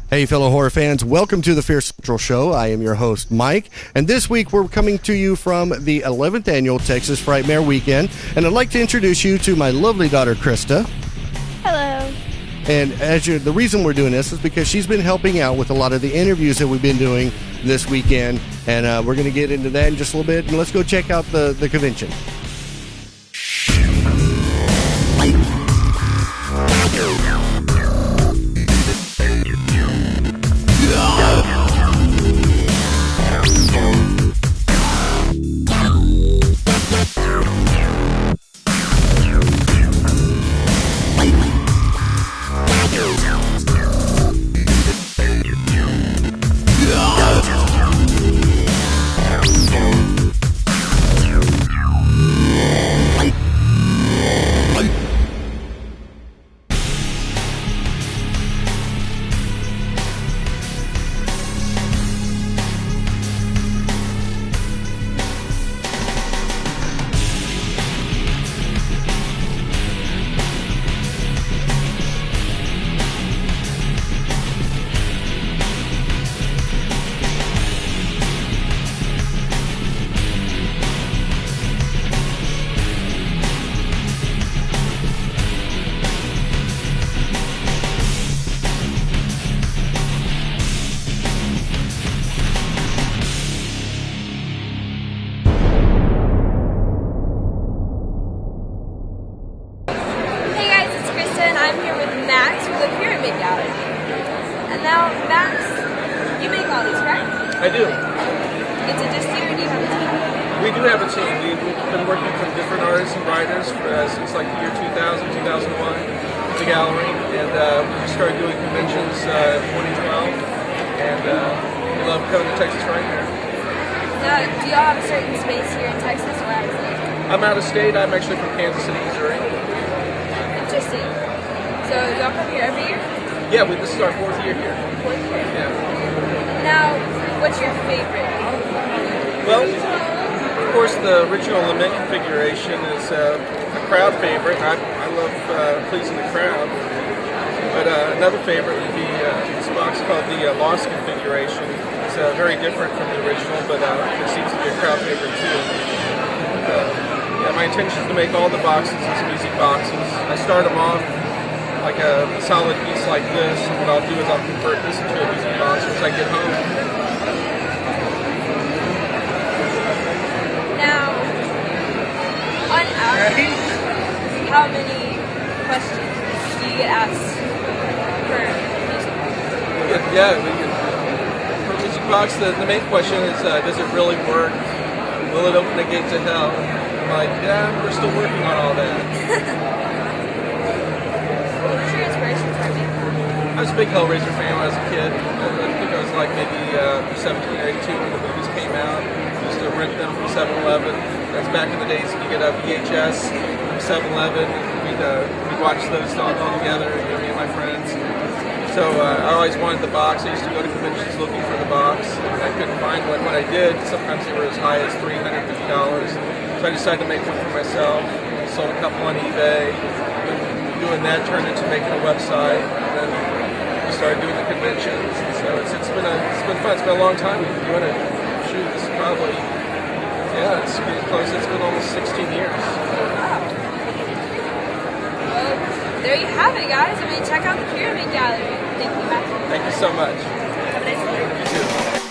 Hey, fellow horror fans, welcome to the Fear Central Show. I am your host, Mike, and this week we're coming to you from the 11th Annual Texas Frightmare Weekend, and I'd like to introduce you to my lovely daughter, Krista. Hello. And the reason we're doing this is because she's been helping out with a lot of the interviews that we've been doing this weekend, and we're going to get into that in just a little bit, and let's go check out the convention. I do. It's a just you, or do you have a team? We do have a team. We've been working with different artists and writers since like the year 2000, 2001, the gallery, and we started doing conventions in 2012, and we love coming to Texas Frightmare. Now, do y'all have a certain space here in Texas, or out of state? I'm out of state. I'm actually from Kansas City, Missouri. Interesting. So y'all come here every year? Yeah, this is our fourth year here. Fourth year? Yeah. Now, what's your favorite? Well, of course, the original lament configuration is a crowd favorite. I love pleasing the crowd. But another favorite would be this box called the Lost configuration. It's very different from the original, but it seems to be a crowd favorite too. Yeah, my intention is to make all the boxes as music boxes. I start them off like a solid piece like this, and what I'll do is I'll convert this into a music box once I get home. Now, on average, how many questions do you get asked per music box? Yeah, for music box, the main question is, does it really work? Will it open the gate to hell? I'm like, yeah, we're still working on all that. What was your inspiration for making that? I was a big Hellraiser fan when I was a kid. I think I was like maybe 17 or 18 when the movies came out. I used to rent them from 7-Eleven. That's back in the days when you get a VHS from 7-Eleven. We'd watch those all together, me and my friends. So I always wanted the box. I used to go to conventions looking for the box. And I couldn't find one. When I did, sometimes they were as high as $350. So I decided to make one for myself. Sold a couple on eBay. Doing that turned into making a website, and then we started doing the conventions. So it's been fun. It's been a long time we've been doing it. Shoot, this is probably it's getting close. It's been almost 16 years. Wow. Well, there you have it, guys. I mean, check out the Pyramid Gallery. Thank you, Matt. Thank you so much. Have a nice day. You too.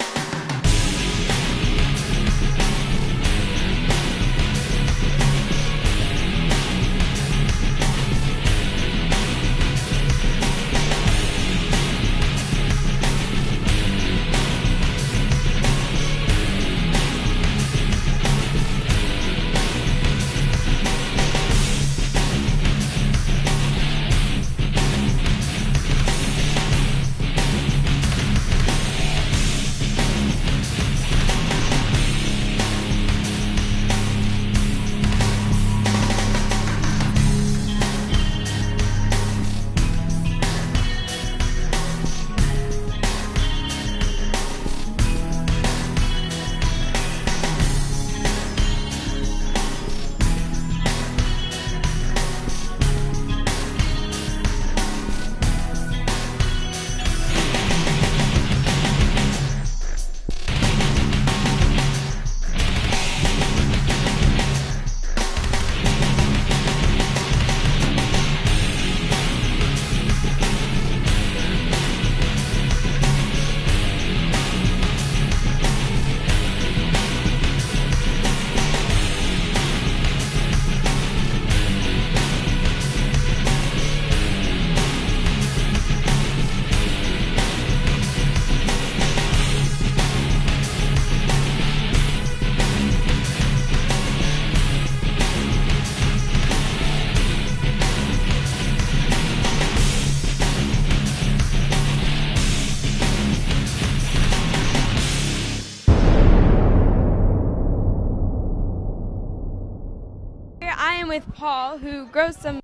I'm with Paul, who grows some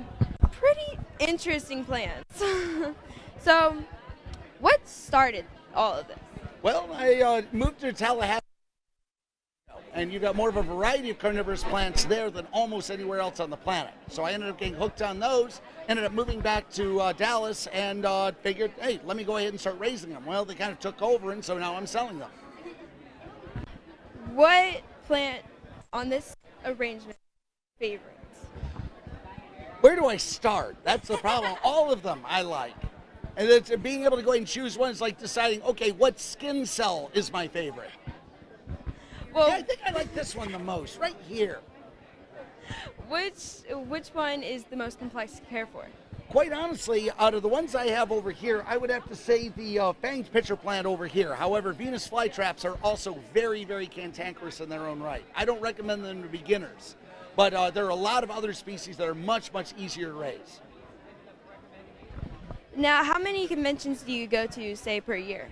pretty interesting plants. So, what started all of this? Well, I moved to Tallahassee, and you got more of a variety of carnivorous plants there than almost anywhere else on the planet. So I ended up getting hooked on those, ended up moving back to Dallas, and figured, hey, let me go ahead and start raising them. Well, they kind of took over, and so now I'm selling them. What plant on this arrangement is your favorite? Where do I start? That's the problem. All of them I like. And it's being able to go ahead and choose one is like deciding, okay, what skin cell is my favorite? Well, Yeah, I think I like this one the most, right here. which one is the most complex to care for? Quite honestly, out of the ones I have over here, I would have to say the fanged pitcher plant over here. However, Venus flytraps are also very, very cantankerous in their own right. I don't recommend them to beginners, but there are a lot of other species that are much, much easier to raise. Now, how many conventions do you go to, say, per year?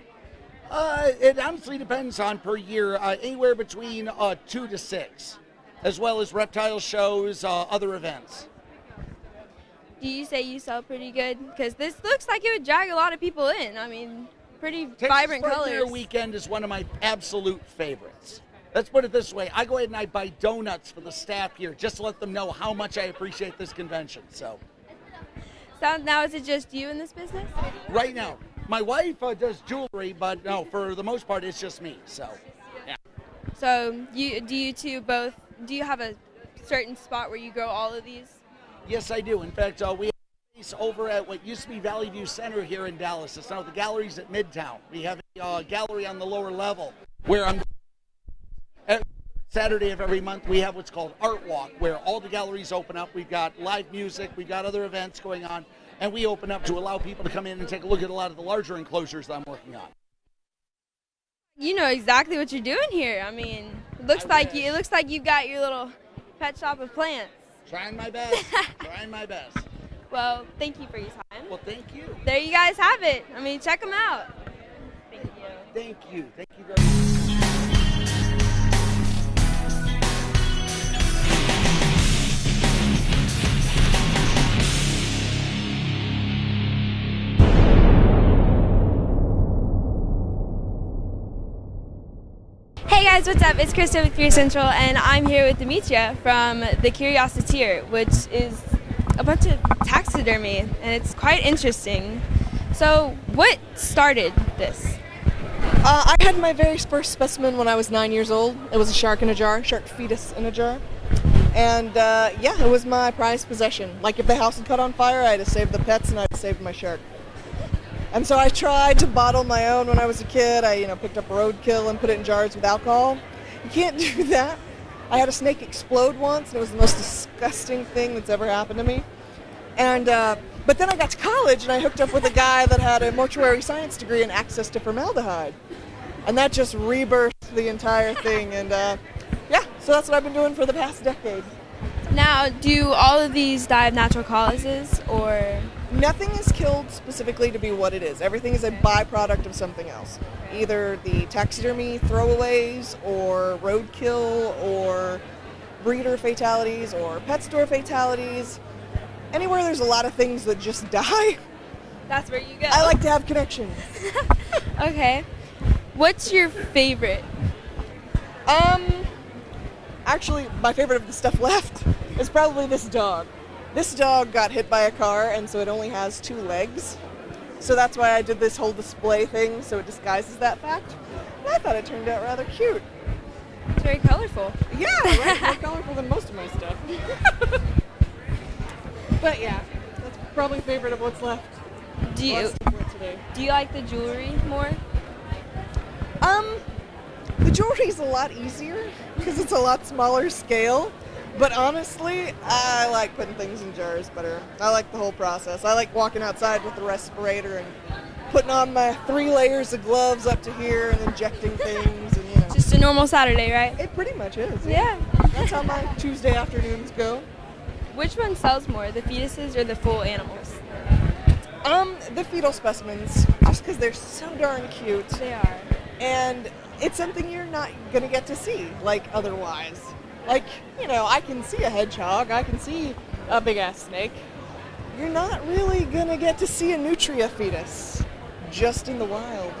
It honestly depends on per year, anywhere between 2 to 6, as well as reptile shows, other events. Do you say you sell pretty good? Because this looks like it would drag a lot of people in. I mean, pretty vibrant Texas colors. Frightmare Weekend is one of my absolute favorites. Let's put it this way. I go ahead and I buy donuts for the staff here just to let them know how much I appreciate this convention. So, Now, is it just you in this business? right now, my wife does jewelry, but no, for the most part, it's just me. So, yeah. So, do you have a certain spot where you grow all of these? Yes, I do. In fact, we have a space over at what used to be Valley View Center here in Dallas. It's now the galleries at Midtown. We have a gallery on the lower level where every Saturday of every month we have what's called Art Walk, where all the galleries open up. We've got live music, we've got other events going on, and we open up to allow people to come in and take a look at a lot of the larger enclosures that I'm working on. You know exactly what you're doing here. I mean, it looks like you've got your little pet shop of plants. Trying my best. Trying my best. Well, thank you for your time. Well, thank you. There you guys have it. I mean, check them out. Thank you. Thank you. Thank you very much. Hey guys, what's up? It's Krista with Fear Central, and I'm here with Demetria from the Curiositeer, which is a bunch of taxidermy, and it's quite interesting. So, what started this? I had my very first specimen when I was 9 years old. It was a shark in a jar, shark fetus in a jar. And yeah, it was my prized possession. Like if the house had caught on fire, I'd have saved the pets and I'd have saved my shark. And so I tried to bottle my own when I was a kid. I picked up roadkill and put it in jars with alcohol. You can't do that. I had a snake explode once, and it was the most disgusting thing that's ever happened to me. And but then I got to college, and I hooked up with a guy that had a mortuary science degree and access to formaldehyde. And that just rebirthed the entire thing. And yeah, so that's what I've been doing for the past decade. Now, do all of these die of natural causes, or? Nothing is killed specifically to be what it is. Everything is a byproduct of something else. Either the taxidermy throwaways, or roadkill, or breeder fatalities, or pet store fatalities. Anywhere there's a lot of things that just die, That's where you go. I like to have connections. Okay. What's your favorite? Actually, my favorite of the stuff left is probably this dog. This dog got hit by a car, and so it only has 2 legs. So that's why I did this whole display thing, so it disguises that fact. And I thought it turned out rather cute. It's very colorful. Yeah, right? More colorful than most of my stuff. But yeah, that's probably favorite of what's left. Do you like the jewelry more? The jewelry's a lot easier because it's a lot smaller scale. But honestly, I like putting things in jars better. I like the whole process. I like walking outside with the respirator and putting on my 3 layers of gloves up to here and injecting things and Just a normal Saturday, right? It pretty much is. Yeah. That's how my Tuesday afternoons go. Which one sells more, the fetuses or the full animals? The fetal specimens, just because they're so darn cute. They are. And it's something you're not going to get to see, like, otherwise. Like, I can see a hedgehog, I can see a big-ass snake. You're not really gonna get to see a nutria fetus, just in the wild.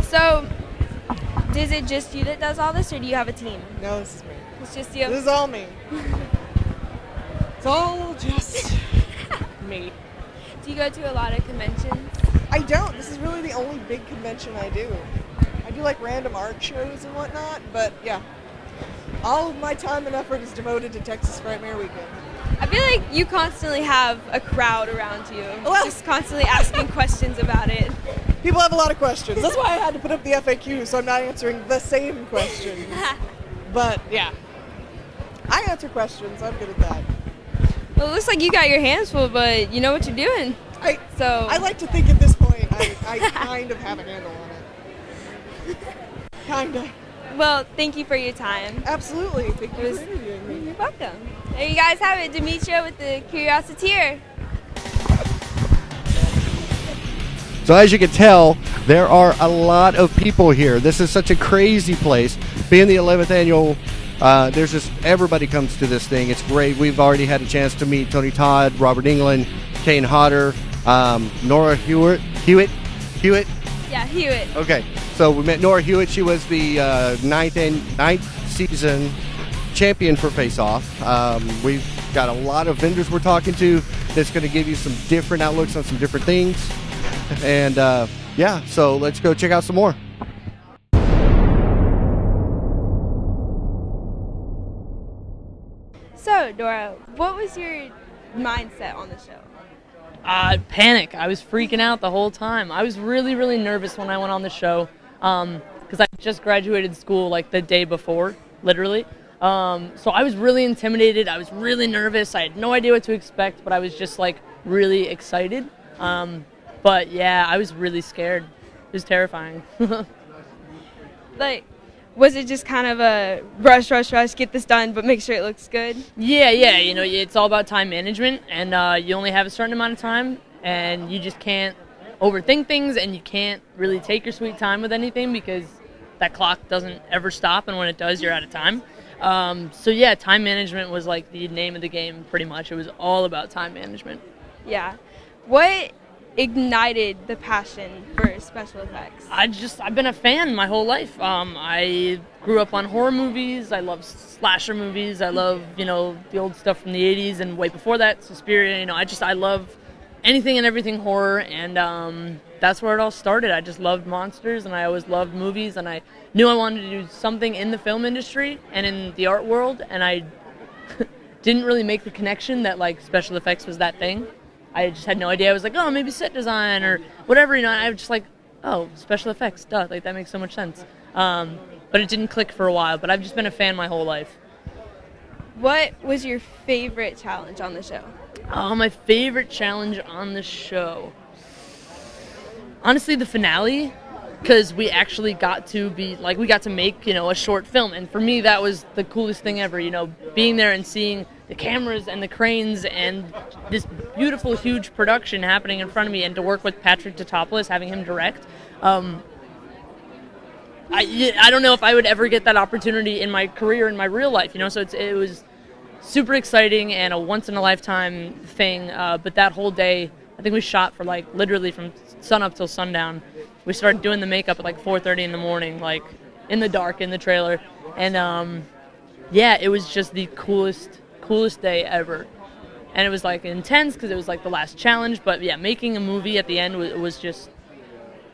So, is it just you that does all this, or do you have a team? No, this is me. It's just you? This is all me. It's all just me. Do you go to a lot of conventions? I don't. This is really the only big convention I do. I do like random art shows and whatnot, but yeah. All of my time and effort is devoted to Texas Frightmare Weekend. I feel like you constantly have a crowd around you, Well- just constantly asking questions about it. People have a lot of questions. That's why I had to put up the FAQ, so I'm not answering the same questions. But yeah, I answer questions. I'm good at that. Well, it looks like you got your hands full, but you know what you're doing. I like to think at this point I kind of have a handle on it. Kinda. Well, thank you for your time. Absolutely. Thank you for interviewing me. You're welcome. There you guys have it, Demetria with the Curiositeer. So as you can tell, there are a lot of people here. This is such a crazy place. Being the 11th annual, there's just everybody comes to this thing. It's great. We've already had a chance to meet Tony Todd, Robert England, Kane Hodder, Nora Hewitt. Yeah, Hewitt. Okay, so we met Nora Hewitt. She was the ninth season champion for Face Off. We've got a lot of vendors we're talking to that's going to give you some different outlooks on some different things. And yeah, so let's go check out some more. So, Dora, what was your mindset on the show? Panic. I was freaking out the whole time. I was really, really nervous when I went on the show because I just graduated school like the day before, literally. So I was really intimidated. I was really nervous. I had no idea what to expect, but I was just like really excited. But yeah, I was really scared. It was terrifying. Like, was it just kind of a rush, get this done, but make sure it looks good? Yeah, you know, it's all about time management, and you only have a certain amount of time, and you just can't overthink things, and you can't really take your sweet time with anything because that clock doesn't ever stop, and when it does, you're out of time. So yeah, time management was like the name of the game, pretty much. It was all about time management. Yeah. What ignited the passion for special effects? I've been a fan my whole life. I grew up on horror movies. I love slasher movies. I love, you know, the old stuff from the 80s and way before that, Suspiria. You know, I love anything and everything horror, and that's where it all started. I just loved monsters, and I always loved movies, and I knew I wanted to do something in the film industry and in the art world, and I didn't really make the connection that, like, special effects was that thing. I just had no idea. I was like, oh, maybe set design or whatever, you know. I was just like, oh, special effects, duh. Like, that makes so much sense. But it didn't click for a while, but I've just been a fan my whole life. What was your favorite challenge on the show? Oh, my favorite challenge on the show. Honestly, the finale, because we actually got to we got to make, you know, a short film. And for me, that was the coolest thing ever, you know, being there and seeing the cameras and the cranes and this beautiful, huge production happening in front of me, and to work with Patrick Tatopoulos, having him direct. I don't know if I would ever get that opportunity in my career, in my real life, you know, so it was super exciting and a once-in-a-lifetime thing, but that whole day, I think we shot for, like, literally from sun up till sundown. We started doing the makeup at, like, 4:30 in the morning, like, in the dark, in the trailer, and, yeah, it was just the coolest day ever. And it was, like, intense because it was, like, the last challenge, but, yeah, making a movie at the end was just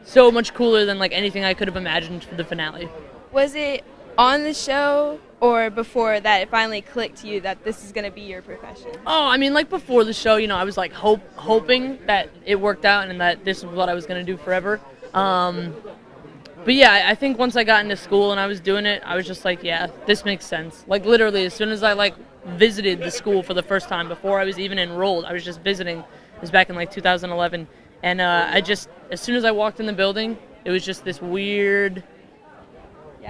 so much cooler than, like, anything I could have imagined for the finale. Was it on the show or before that it finally clicked to you that this is going to be your profession? Oh, I mean, like, before the show, you know, I was, like, hoping that it worked out and that this was what I was going to do forever. But, yeah, I think once I got into school and I was doing it, I was just like, yeah, this makes sense. Like, literally, as soon as I, like, visited the school for the first time, before I was even enrolled, I was just visiting. It was back in, like, 2011. And as soon as I walked in the building, it was just this weird,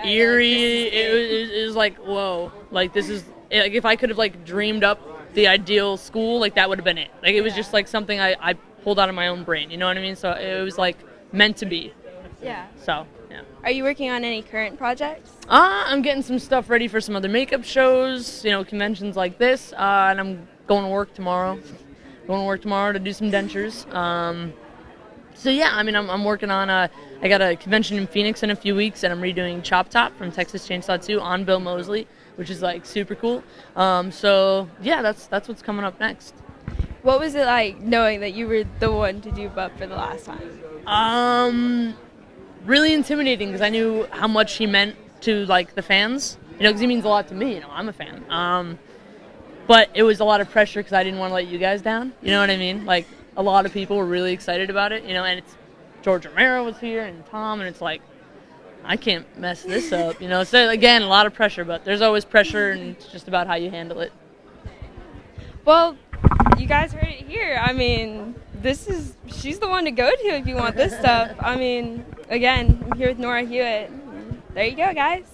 eerie, it was like, whoa, like, this is, like, if I could have, like, dreamed up the ideal school, like, that would have been it. Like, it was just, like, something I pulled out of my own brain, you know what I mean? So it was, like, meant to be. Yeah. So. Yeah. Are you working on any current projects? I'm getting some stuff ready for some other makeup shows, conventions like this, and I'm going to work tomorrow. To do some dentures. So yeah, I'm working on I got a convention in Phoenix in a few weeks, and I'm redoing Chop Top from Texas Chainsaw 2 on Bill Moseley, which is like super cool. So yeah, that's what's coming up next. What was it like knowing that you were the one to do Bub for the last time? Really intimidating because I knew how much he meant to like the fans. Because he means a lot to me. I'm a fan. But it was a lot of pressure because I didn't want to let you guys down. You know what I mean? Like, a lot of people were really excited about it, and it's George Romero was here and Tom, and it's like, I can't mess this up, So, again, a lot of pressure, but there's always pressure, and it's just about how you handle it. Well, you guys heard it here. She's the one to go to if you want this stuff. Again, I'm here with Nora Hewitt. There you go, guys.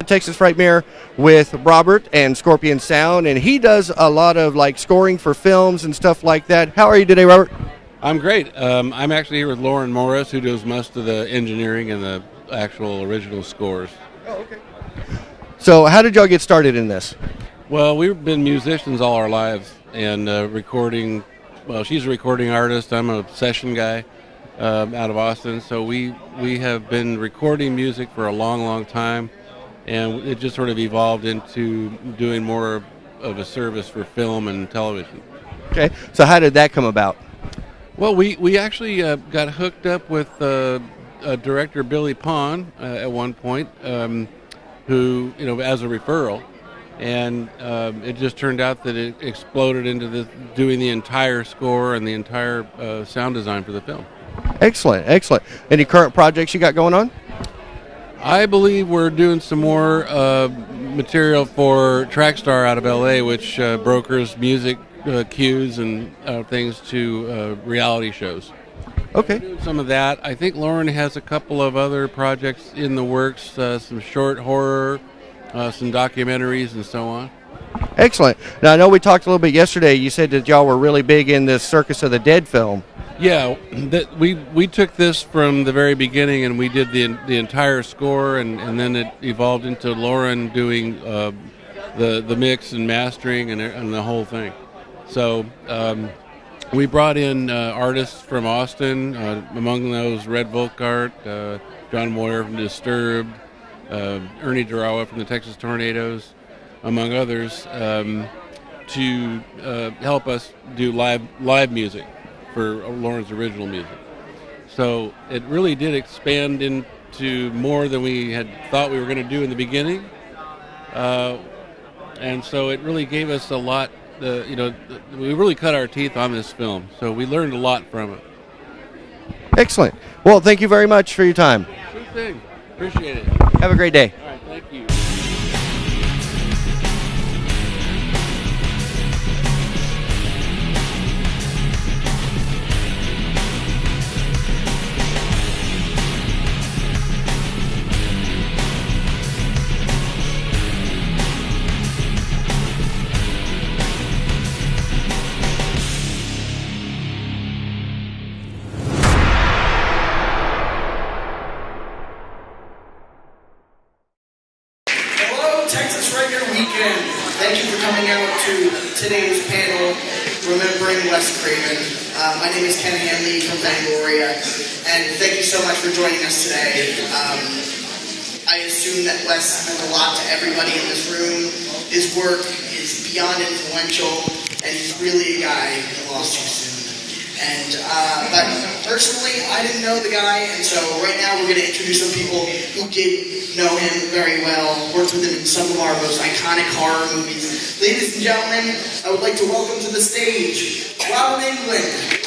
Texas Frightmare with Robert and Scorpion Sound, and he does a lot of scoring for films and stuff like that. How are you today, Robert? I'm great. I'm actually here with Lauren Morris, who does most of the engineering and the actual original scores. Oh, okay. So how did y'all get started in this? Well, we've been musicians all our lives and recording. Well, she's a recording artist. I'm a session guy out of Austin. So we have been recording music for a long, long time. And it just sort of evolved into doing more of a service for film and television. Okay, so how did that come about? Well, we actually got hooked up with director Billy Pond at one point, who, as a referral. And it just turned out that it exploded into doing the entire score and the entire sound design for the film. Excellent, excellent. Any current projects you got going on? I believe we're doing some more material for Trackstar out of LA, which brokers music cues and things to reality shows. Okay. We're doing some of that. I think Lauren has a couple of other projects in the works, some short horror, some documentaries, and so on. Excellent. Now, I know we talked a little bit yesterday. You said that y'all were really big in this Circus of the Dead film. Yeah, we took this from the very beginning, and we did the entire score, and then it evolved into Lauren doing the mix and mastering and the whole thing. So we brought in artists from Austin, among those Red Volkart, John Moyer from Disturbed, Ernie Durawa from the Texas Tornadoes, among others, to help us do live music for Lauren's original music. So it really did expand into more than we had thought we were going to do in the beginning. And so it really gave us a lot, we really cut our teeth on this film. So we learned a lot from it. Excellent. Well, thank you very much for your time. Sure thing. Appreciate it. Have a great day. All right, thank you. Texas Frightmare Weekend. Thank you for coming out to today's panel, Remembering Wes Craven. My name is Ken Hanley from Fangoria, and thank you so much for joining us today. I assume that Wes meant a lot to everybody in this room. His work is beyond influential, and he's really a guy who lost too soon. And but Personally, I didn't know the guy, and so right now we're going to introduce some people who did know him very well, worked with him in some of our most iconic horror movies. Ladies and gentlemen, I would like to welcome to the stage, Robert Englund.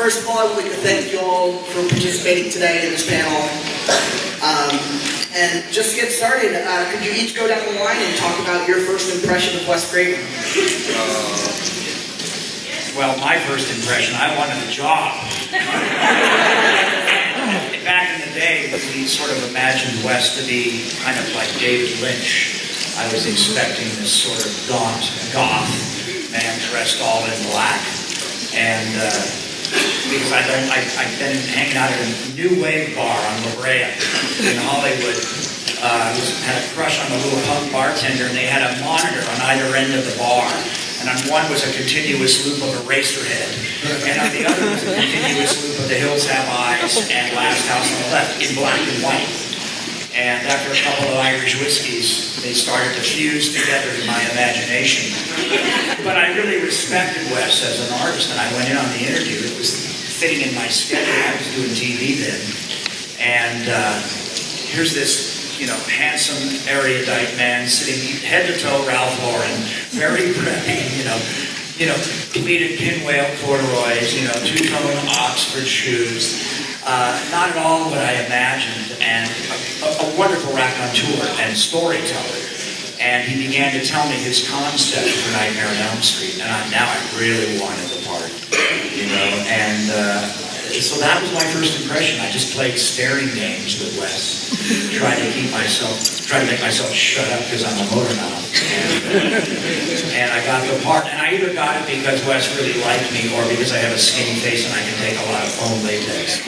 First of all, I would like to thank you all for participating today in this panel. And just to get started, could you each go down the line and talk about your first impression of Wes Craven? Well, my first impression, I wanted a job. Back in the day, we sort of imagined Wes to be kind of like David Lynch. I was expecting this sort of gaunt, goth man dressed all in black. And because I've been hanging out at a New Wave bar on La Brea in Hollywood. Had a crush on the little punk bartender, and they had a monitor on either end of the bar. And on one was a continuous loop of Eraserhead, and on the other was a continuous loop of The Hills Have Eyes and Last House on the Left in black and white. And after a couple of Irish whiskeys, they started to fuse together in my imagination. But I really respected Wes as an artist, and I went in on the interview. It was fitting in my schedule. I was doing TV then. And here's this, handsome, erudite man sitting head to toe Ralph Lauren, very preppy, pleated pinwheel corduroys, two-tone Oxford shoes. Not at all what I imagined, and a wonderful raconteur and storyteller. And he began to tell me his concept for Nightmare on Elm Street, and now I really wanted the part, And so that was my first impression. I just played staring games with Wes, trying to make myself shut up because I'm a motor mouth. And I got the part, and I either got it because Wes really liked me, or because I have a skinny face and I can take a lot of foam latex.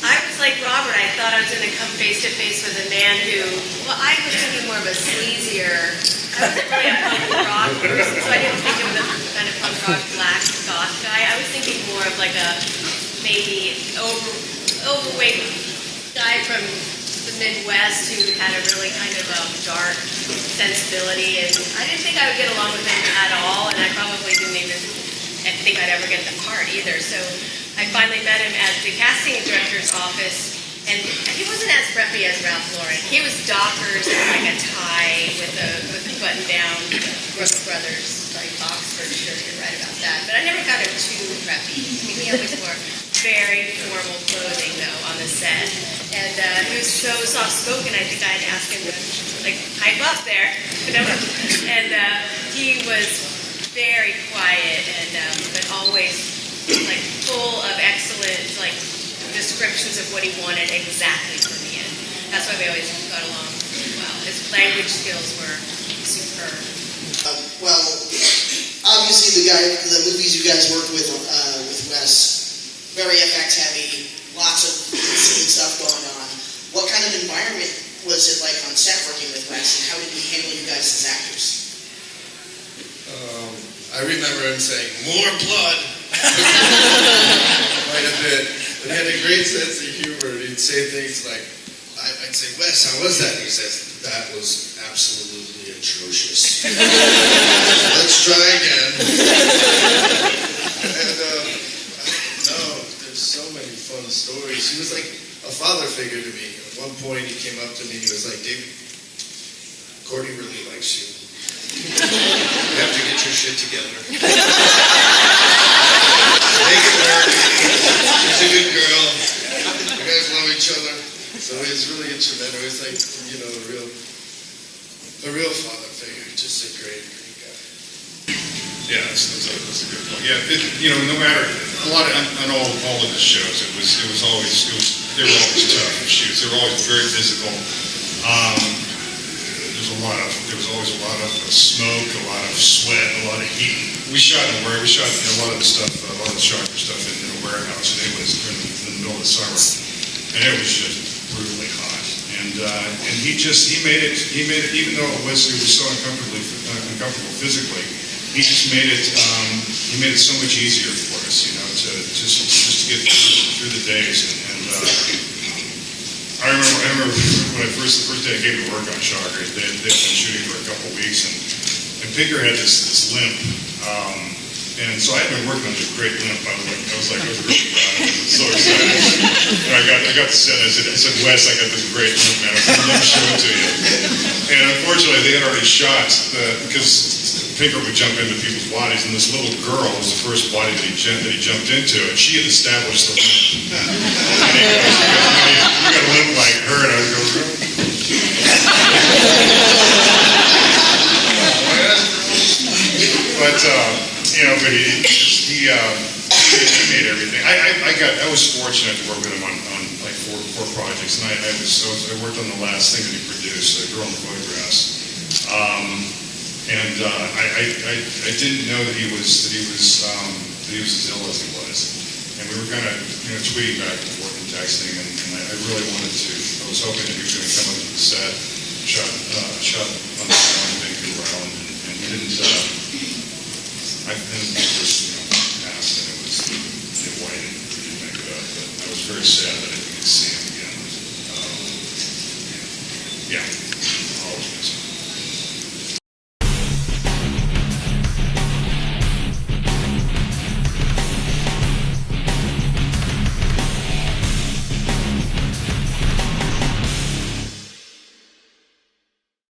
I was like Robert. I thought I was going to come face to face with a man who, I was thinking more of a sleazier. I wasn't really a punk rock person, so I didn't think of the kind of punk rock black goth guy. I was thinking more of like a maybe overweight guy from the Midwest who had a really kind of dark sensibility, and I didn't think I would get along with him at all, and I probably didn't even think I'd ever get the part either. So I finally met him at the casting director's office, and he wasn't as preppy as Ralph Lauren. He was Dockers and like a tie with a button-down Brooks Brothers like Oxford shirt. You're right about that. But I never got him too preppy. I mean, he always wore very formal clothing though on the set, and he was so soft-spoken. I think I'd ask him to hype up there, and he was very quiet and but always full of excellent descriptions of what he wanted exactly for me, and that's why we always got along well. His language skills were superb. Well, obviously the movies you guys worked with Wes, very FX heavy, lots of scene stuff going on. What kind of environment was it like on set working with Wes, and how did he handle you guys as actors? I remember him saying, "More blood," quite a bit. But he had a great sense of humor. He'd say things like, I'd say, "Wes, how was that?" And he says, "That was absolutely atrocious." Let's try again. And there's so many fun stories. He was like a father figure to me. At one point, he came up to me and he was like, "David, Courtney really likes you. You have to get your shit together. Make it work. She's a good girl. Yeah, no matter a lot on all of the shows, they were always tough shoots. They were always very physical. There was always a lot of smoke, a lot of sweat, a lot of heat. We shot a lot of the sharper stuff in a warehouse, and it was in the middle of the summer, and it was just brutally hot. And he made it, even though it was so uncomfortable physically, he just made it so much easier for us, to just get through the days. I remember when the first day I came to work on Shocker, they'd been shooting for a couple of weeks, and Pinker had this limp, and so I had been working on this great limp. I was really proud of it. I was so excited. And I got to set. I said, Wes, I got this great limp, man. Let me show it to you. And unfortunately, they had already shot because Pinker would jump into people's bodies, and this little girl was the first body that he jumped into, and she had established the limp. And he goes, you got a limp like her, and I was going, but he made everything. I was fortunate to work with him on like four projects, and I worked on the last thing that he produced, Girl in the Photographs. I didn't know that he was as ill as he was, and we were kind of tweeting back and forth and texting, and I really wanted to. I was hoping that he was going to come up to the set, shot on Vancouver Island, and he didn't. I then was passed, and it was white, and we didn't make it up. But I was very sad that I didn't see him again. Yeah.